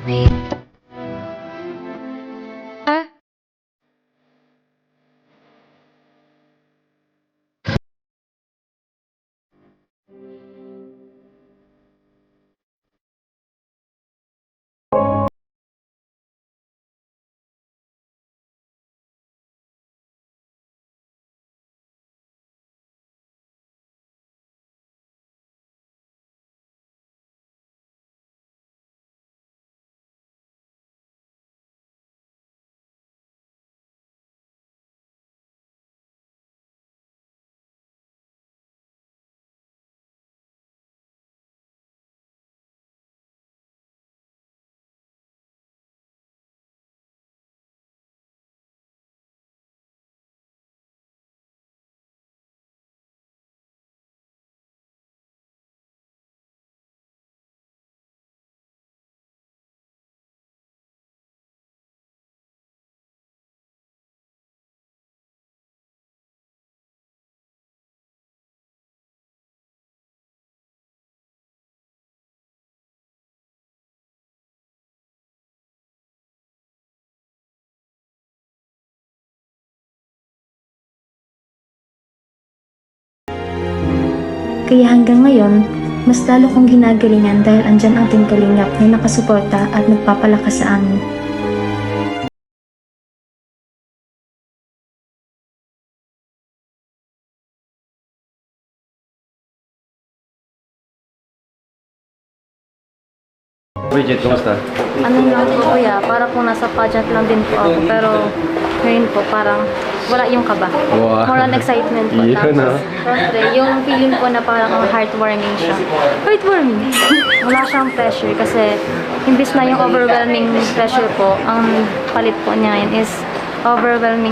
Ah, Kaya hanggang ngayon, mas lalo kong ginagalingan dahil andyan ang Team Kalingap na nakasuporta at nagpapalakas sa amin. Bridget, kumusta? Ano lang po kuya, para po nasa pageant lang din po ako, pero ngayon po parang wala yung kaba. Wow. More on excitement po. Yun, Tapos, syempre, yung feeling po na parang heartwarming siya. Heartwarming! Wala siyang pressure kasi imbis na yung overwhelming pressure po, ang palit po niya ngayon is overwhelming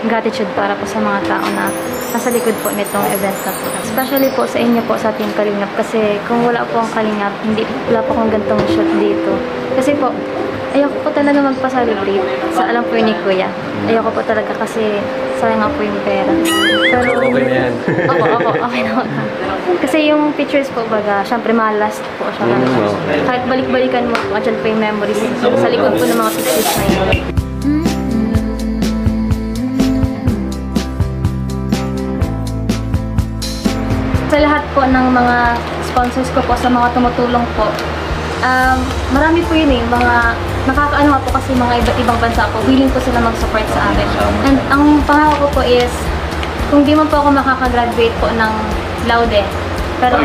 gratitude para po sa mga tao na nasa likod po nitong event na po. Especially po sa inyo po sa Team Kalingap kasi kung wala po ang Kalingap, wala po akong gantong shot dito. Kasi po, ayoko po talaga magpa-celebrate sa alam po yun ni Kuya. Ayoko po talaga kasi sayang nga po yung pera. Pero, Okay na yan. Opo, okay naman. Kasi yung pictures po baga, syempre malast po siya. Okay. Kahit balik-balikan mo po, andyan po yung memories sa likod po ng mga pictures na yun. Sa lahat po ng mga sponsors ko po, sa mga tumutulong po, marami po yun mga nakakaano nga po kasi mga iba't ibang bansa po, willing po sila mag-support sa akin. And ang pangako ko po is, kung di man po ako makakagraduate po ng Laude, pero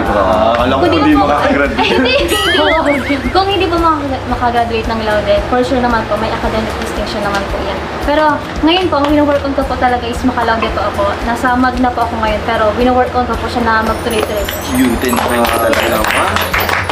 Alam ko kung di po- makakagraduate. Ay, hindi. Kung hindi po makagraduate ng Laude, for sure naman po, may academic distinction naman po yan. Pero ngayon po, ang wino-work on ko po talaga is makalaude po ako. Nasa Magna po ako ngayon, pero wino-work on ko po siya na magtuloy-tuloy po siya. Yun, 10 points talaga naman.